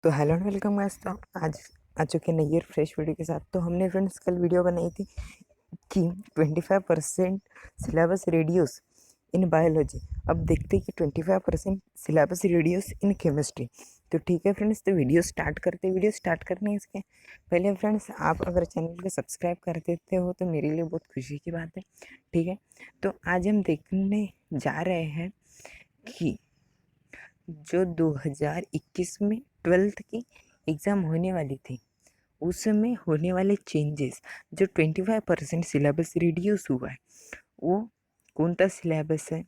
तो hello and welcome guys. तो आज आ चुके नई ईयर फ्रेश वीडियो के साथ। तो हमने फ्रेंड्स कल वीडियो बनाई थी कि 25% सिलेबस रिड्यूस इन बायोलॉजी। अब देखते हैं कि 25% सिलेबस रिड्यूस इन केमिस्ट्री। तो ठीक है फ्रेंड्स, तो वीडियो स्टार्ट करने इसके पहले फ्रेंड्स, आप अगर चैनल को सब्सक्राइब कर देते हो तो मेरे लिए बहुत खुशी की बात है। ठीक है, तो आज हम देखने जा रहे हैं कि जो 2021 में 12th की एग्ज़ाम होने वाली थी, उसमें होने वाले चेंजेस, जो 25% सिलेबस रिड्यूस हुआ है, वो कौन सा सिलेबस है,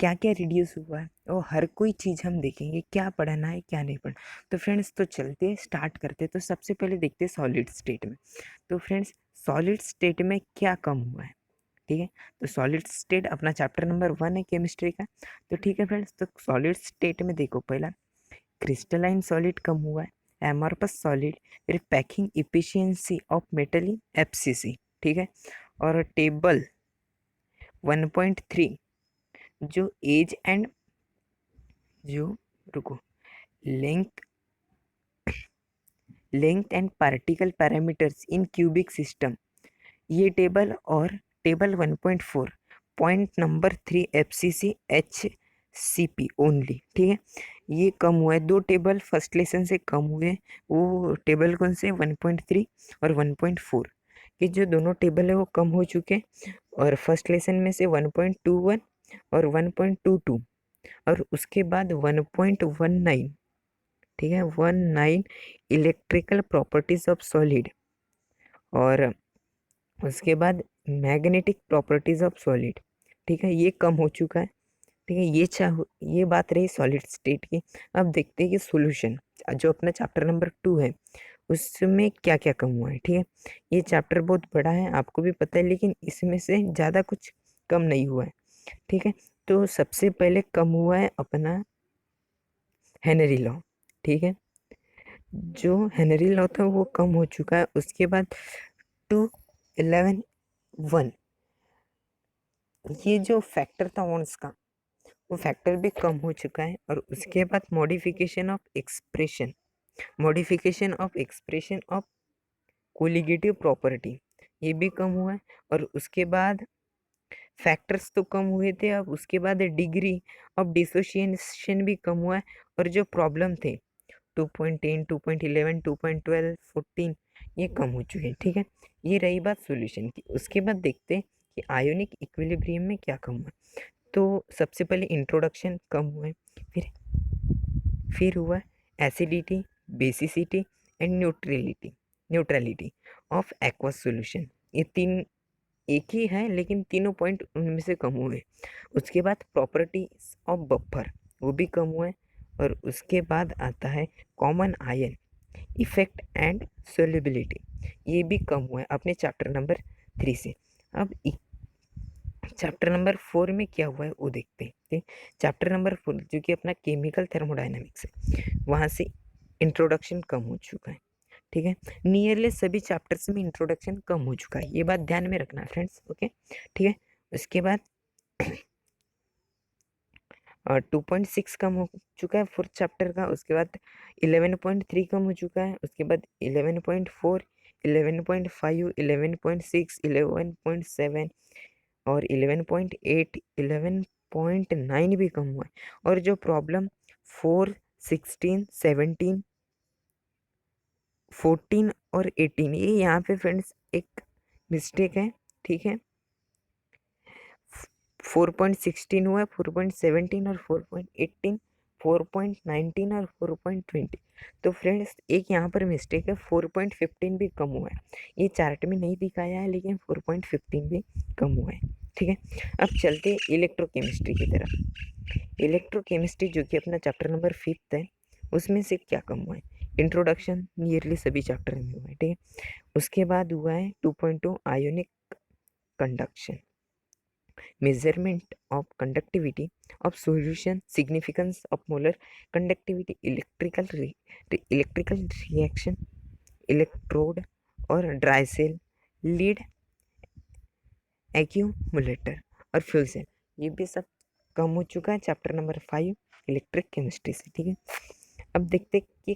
क्या क्या रिड्यूस हुआ है, वो हर कोई चीज़ हम देखेंगे, क्या पढ़ना है क्या नहीं पढ़ना। तो फ्रेंड्स, तो चलते स्टार्ट करते। तो सबसे पहले देखते सॉलिड स्टेट में। तो फ्रेंड्स, सॉलिड स्टेट में क्या कम हुआ है। ठीक है, तो सॉलिड स्टेट अपना चैप्टर नंबर 1 है केमिस्ट्री का। तो ठीक है फ्रेंड्स, तो सॉलिड स्टेट में देखो, पहला क्रिस्टलाइन सॉलिड कम हुआ है, एमॉर्फस सॉलिड, फिर packing efficiency of metal in FCC. ठीक है, और टेबल 1.3 जो एज एंड जो रुको length length and particle parameters in cubic system, ये टेबल, और table 1.4 point number 3 FCC HCP only. ठीक है, ये कम हुआ है। दो टेबल फर्स्ट लेसन से कम हुए। वो टेबल कौन से, 1.3 और 1.4 कि जो दोनों टेबल है वो कम हो चुके। और फर्स्ट लेसन में से 1.21 और 1.22, और उसके बाद 1.19। ठीक है, 19 इलेक्ट्रिकल प्रॉपर्टीज ऑफ सॉलिड, और उसके बाद मैग्नेटिक प्रॉपर्टीज ऑफ सॉलिड। ठीक है, ये कम हो चुका है। ठीक है, ये बात रही सॉलिड स्टेट की। अब देखते हैं कि सॉल्यूशन, जो अपना चैप्टर नंबर 2 है, उसमें क्या क्या कम हुआ है। ठीक है, ये चैप्टर बहुत बड़ा है, आपको भी पता है, लेकिन इसमें से ज़्यादा कुछ कम नहीं हुआ है। ठीक है, तो सबसे पहले कम हुआ है अपना हेनरी लॉ। ठीक है, जो हेनरी लॉ था वो कम हो चुका है। उसके बाद 211 ये जो फैक्टर था वॉन्स का, वो फैक्टर भी कम हो चुका है। और उसके बाद मॉडिफिकेशन ऑफ कोलिगेटिव प्रॉपर्टी, ये भी कम हुआ है। और उसके बाद फैक्टर्स तो कम हुए थे, अब उसके बाद डिग्री ऑफ डिसोसिएशन भी कम हुआ है। और जो प्रॉब्लम थे 2.10, 2.11, 2.12, 14, ये कम हो चुके हैं। ठीक है, ये रही बात सॉल्यूशन की। उसके बाद देखते हैं कि आयोनिक इक्विलिब्रियम में क्या कम हुआ है। तो सबसे पहले इंट्रोडक्शन कम हुआ है, फिर हुआ acidity, basicity and neutrality of aqueous solution. ये तीन एक ही है, लेकिन तीनों पॉइंट उनमें से कम हुए। उसके बाद प्रॉपर्टीज ऑफ बफर, वो भी कम हुए। और उसके बाद आता है common ion effect and solubility, ये भी कम हुआ है अपने चैप्टर नंबर 3 से। अब चैप्टर नंबर 4 में क्या हुआ है वो देखते हैं। ठीक, चैप्टर नंबर 4 जो कि अपना केमिकल थर्मोडायनामिक्स है, वहाँ से इंट्रोडक्शन कम हो चुका है। ठीक है, नियरली सभी चैप्टर्स में इंट्रोडक्शन कम हो चुका है, ये बात ध्यान में रखना फ्रेंड्स। ओके, ठीक है, उसके बाद 2.6 कम हो चुका है फोर्थ चैप्टर का। उसके बाद 11.3 कम हो चुका है। उसके बाद 11.4, 11.5, 11.6, 11.7 और 11.8, 11.9 भी कम हुआ है। और जो प्रॉब्लम 4, 16, 17, 14 और 18, ये यहाँ पे फ्रेंड्स एक मिस्टेक है। ठीक है, 4.16 हुआ है, 4.17 और 4.18, 4.19 और 4.20। तो फ्रेंड्स एक यहाँ पर मिस्टेक है, 4.15 भी कम हुआ है। ये चार्ट में नहीं दिखाया है, लेकिन 4.15 भी कम हुआ है। ठीक है, अब चलते इलेक्ट्रोकेमिस्ट्री की तरफ। इलेक्ट्रोकेमिस्ट्री जो कि अपना चैप्टर नंबर 5 है, उसमें से क्या कम हुआ है। इंट्रोडक्शन नियरली सभी चैप्टर में हुआ है। ठीक है, उसके बाद हुआ है 2.2 ionic conduction, measurement of conductivity of solution, significance of molar conductivity, electrical reaction, electrode और ड्राई सेल, लीड एक्यूमुलेटर और फ्यूल सेल, ये भी सब कम हो चुका है चैप्टर नंबर 5 इलेक्ट्रिक केमिस्ट्री से। ठीक है, अब देखते कि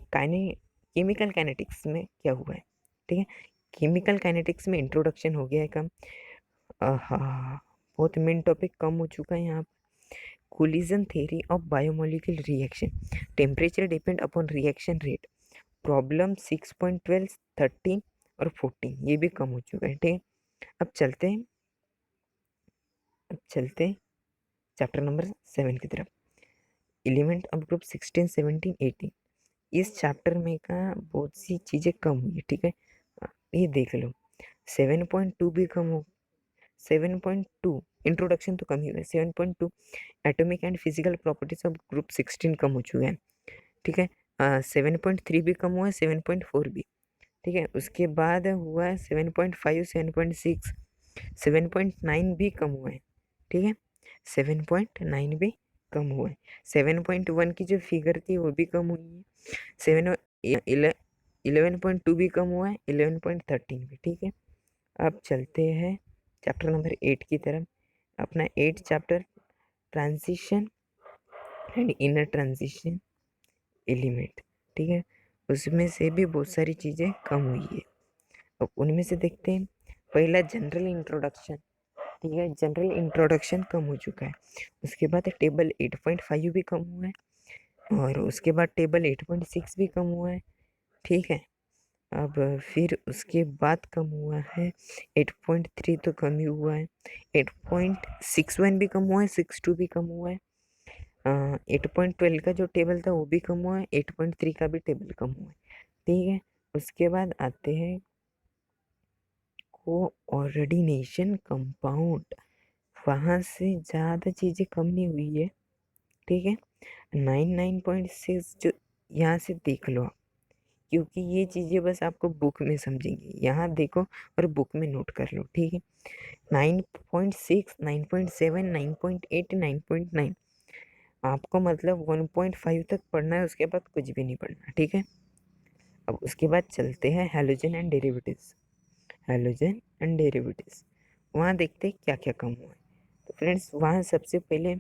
केमिकल काइनेटिक्स में क्या हुआ है। ठीक है, केमिकल काइनेटिक्स में इंट्रोडक्शन हो गया है कम। हाँ, बहुत मेन टॉपिक कम हो चुका है यहाँ पर। Collision theory of biomolecule reaction, temperature depend upon reaction rate, problem 6.12, 13 और 14 ये भी कम हो चुका है। ठीक है, अब चलते हैं चैप्टर नंबर 7 की तरफ। Element of group 16, 17, 18। इस चैप्टर में का बहुत सी चीज़ें कम हुई है। ठीक है, ये देख लो। 7.2 भी कम हो, 7.2 इंट्रोडक्शन तो कम ही हुआ है। 7.2 atomic and physical properties of group 16 कम हो चुका है। ठीक है, 7.3 भी कम हुआ है, 7.4 भी। ठीक है, उसके बाद हुआ है 7.5, 7.6, 7.9 भी कम हुआ है। ठीक है, 7.9 भी कम हुआ है। 7.1 की जो फिगर थी वो भी कम हुई है। 11.2 भी कम हुआ है, 11.13 भी। ठीक है, अब चलते हैं चैप्टर नंबर 8 की तरफ। अपना 8 chapter transition and inner transition element. ठीक है, उसमें से भी बहुत सारी चीज़ें कम हुई है। अब उनमें से देखते हैं। पहला जनरल इंट्रोडक्शन। ठीक है, जनरल इंट्रोडक्शन कम हो चुका है। उसके बाद टेबल 8.5 भी कम हुआ है, और उसके बाद टेबल 8.6 भी कम हुआ है। ठीक है, अब फिर उसके बाद कम हुआ है 8.3 तो कम ही हुआ है, 8.61 भी कम हुआ है, 62 भी कम हुआ है। 8.12 का जो टेबल था वो भी कम हुआ है, 8.3 का भी टेबल कम हुआ है। ठीक है, उसके बाद आते हैं कोऑर्डिनेशन कंपाउंड। वहाँ से ज़्यादा चीज़ें कम नहीं हुई है। ठीक है, 9.6 जो यहाँ से देख लो आप, क्योंकि ये चीज़ें बस आपको बुक में समझेंगी। यहाँ देखो और बुक में नोट कर लो। ठीक है, 9.6, 9.7, 9.8, 9.9 आपको मतलब 1.5 तक पढ़ना है, उसके बाद कुछ भी नहीं पढ़ना। ठीक है, अब उसके बाद चलते हैं halogen and derivatives. Halogen and derivatives वहाँ देखते हैं क्या क्या कम हुआ है। तो फ्रेंड्स, वहाँ सबसे पहले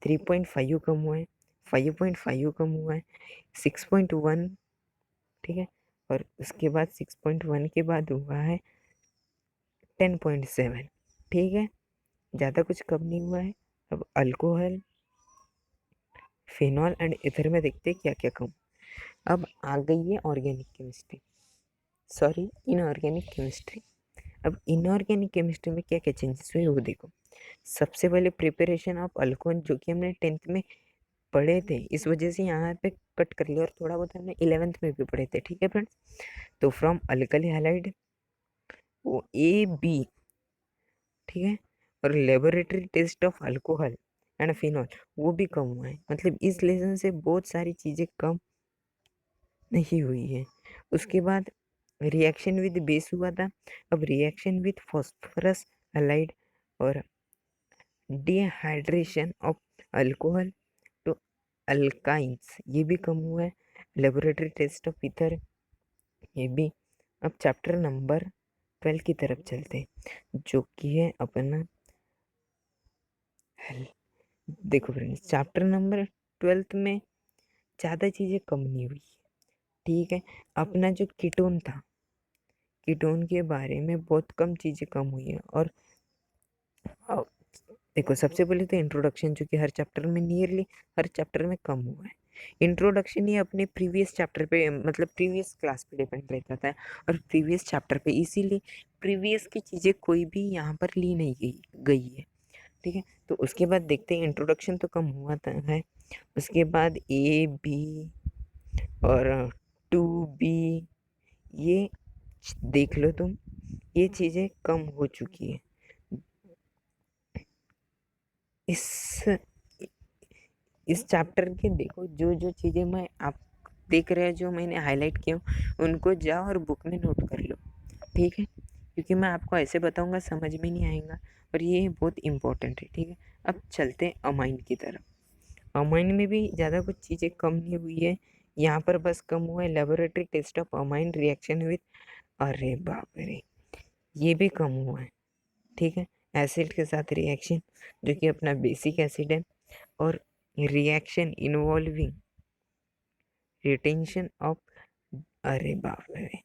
3.5 कम हुआ है, 5.5 कम हुआ है, 6.1। ठीक है, और उसके बाद 6.1 के बाद हुआ है 10.7। ठीक है, ज़्यादा कुछ कम नहीं हुआ है। अब अल्कोहल, फिनॉल एंड इथर में देखते हैं क्या क्या कम। अब आ गई है organic chemistry, sorry inorganic chemistry. अब इनऑर्गेनिक केमिस्ट्री में क्या क्या चेंजेस हुए वो देखो। सबसे पहले प्रिपरेशन ऑफ अल्कोहल, जो कि हमने 10th में पढ़े थे, इस वजह से यहाँ पे कट कर लिया, और थोड़ा बहुत हमने 11th में भी पढ़े थे। ठीक है फ्रेंड्स, तो फ्रॉम अल्कली हैलाइड वो ए बी। ठीक है, और laboratory test of alcohol and phenol वो भी कम हुआ है। मतलब इस लेसन से बहुत सारी चीज़ें कम नहीं हुई है। उसके बाद रिएक्शन विद बेस हुआ था। अब रिएक्शन विद फॉस्फोरस हैलाइड और डिहाइड्रेशन ऑफ अल्कोहल तो अल्काइंस ये भी कम हुआ है। लेबोरेटरी टेस्ट ऑफ ईथर ये भी। अब चैप्टर नंबर 12 की तरफ चलते हैं, जो कि है अपना देखो फ्रेंड्स, चैप्टर नंबर 12 में ज़्यादा चीज़ें कम नहीं हुई। ठीक है, अपना जो कीटोन था, कीटोन के बारे में बहुत कम चीज़ें कम हुई है। और अ, देखो, सबसे पहले तो इंट्रोडक्शन, जो कि हर चैप्टर में नियरली हर चैप्टर में कम हुआ है। इंट्रोडक्शन ये अपने प्रीवियस चैप्टर पे, मतलब प्रीवियस क्लास पे डिपेंड रहता था, और प्रीवियस चैप्टर पे, इसीलिए प्रीवियस की चीज़ें कोई भी यहाँ पर ली नहीं गई है। ठीक है, तो उसके बाद देखते हैं, इंट्रोडक्शन तो कम हुआ था है। उसके बाद ए बी और 2B ये देख लो तुम, ये चीज़ें कम हो चुकी है। इस इस चैप्टर के देखो, जो जो चीज़ें मैं आप देख रहे हो, जो मैंने हाईलाइट किया उनको जाओ और बुक में नोट कर लो। ठीक है, क्योंकि मैं आपको ऐसे बताऊंगा समझ में नहीं आएगा, और ये बहुत इम्पोर्टेंट है। ठीक है, अब चलते हैं अमाइन की तरफ। अमाइन में भी ज़्यादा कुछ चीज़ें कम नहीं हुई है। यहाँ पर बस कम हुआ है laboratory test of amine reaction with, अरे बाप रे, ये भी कम हुआ है। ठीक है, एसिड के साथ रिएक्शन, जो कि अपना बेसिक एसिड है, और रिएक्शन इन्वॉल्विंग रिटेंशन ऑफ, अरे बाप रे,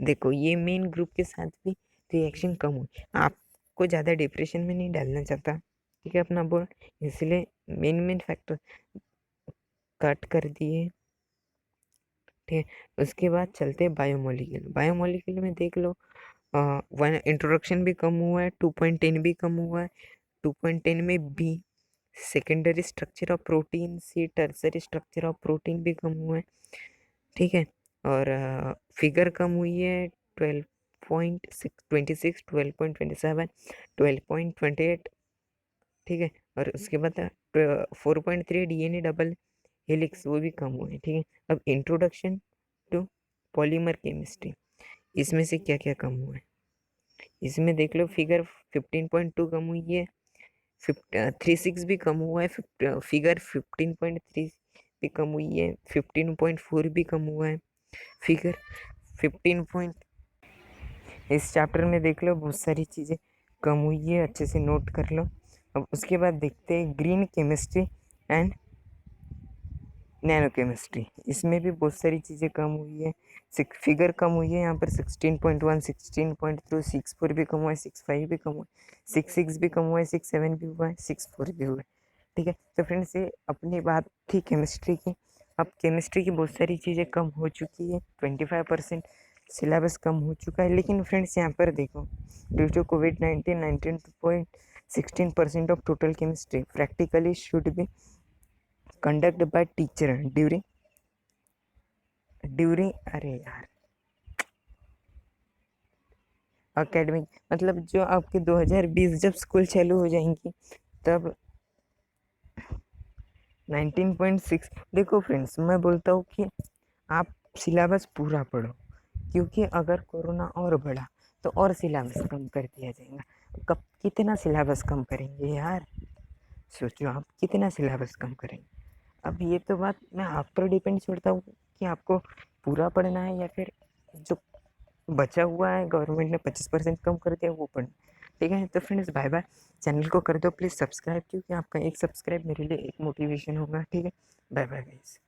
देखो ये मेन ग्रुप के साथ भी रिएक्शन कम हुई। आपको ज़्यादा डिप्रेशन में नहीं डालना चाहता, ठीक है, अपना बोर्ड, इसलिए मेन फैक्टर कट कर दिए, ठीक है। उसके बाद चलते हैं बायोमोलिक्यूल। बायोमोलिक्यूल में देख लो, वन इंट्रोडक्शन भी कम हुआ है, 2.10 भी कम हुआ है। 2.10 में B secondary structure of protein, C tertiary structure of protein भी कम हुआ है, ठीक है। और फिगर कम हुई है 12.26, 12.27, 12.28, ठीक है। और उसके बाद 4.3 डीएनए डबल हेलिक्स वो भी कम हुए हैं, ठीक है। अब इंट्रोडक्शन टू पॉलीमर केमिस्ट्री, इसमें से क्या क्या कम हुआ है इसमें देख लो। फिगर 15.2 कम हुई है, 36 भी कम हुआ है, फिगर 15.3 भी कम हुई है, 15.4 भी कम हुआ है, फिगर 15 इस चैप्टर में देख लो बहुत सारी चीज़ें कम हुई है, अच्छे से नोट कर लो। अब उसके बाद देखते हैं green chemistry and nano chemistry, इसमें भी बहुत सारी चीज़ें कम हुई है। फिगर कम हुई है यहाँ पर 16.1, 16.2, 6.4 भी कम हुआ है, 6.5 भी कम हुआ है, 6.6 भी कम हुआ है, 6.7 भी हुआ है, 6.4 भी हुआ है, ठीक है। तो फ्रेंड्स ये अपनी बात थी केमिस्ट्री की। अब केमिस्ट्री की बहुत सारी चीज़ें कम हो चुकी है, 25% सिलेबस कम हो चुका है। लेकिन फ्रेंड्स यहाँ पर देखो, ड्यू टू कोविड-19, 19.16% of total chemistry practically should be conducted by teacher during अरे यार अकेडमिक, मतलब जो आपके 2020 जब स्कूल चालू हो जाएंगी तब 19.6। देखो फ्रेंड्स मैं बोलता हूँ कि आप सिलेबस पूरा पढ़ो, क्योंकि अगर कोरोना और बढ़ा तो और सिलेबस कम कर दिया जाएगा। कब कितना सिलेबस कम करेंगे यार, सोचो आप कितना सिलेबस कम करेंगे। अब ये तो बात मैं आप पर डिपेंड छोड़ता हूँ कि आपको पूरा पढ़ना है या फिर जो बचा हुआ है गवर्नमेंट ने 25% कम कर दिया वो पढ़ना, ठीक है। तो फ्रेंड्स बाय बाय, चैनल को कर दो प्लीज़ सब्सक्राइब, क्योंकि आपका एक सब्सक्राइब मेरे लिए एक मोटिवेशन होगा, ठीक है। Bye bye guys.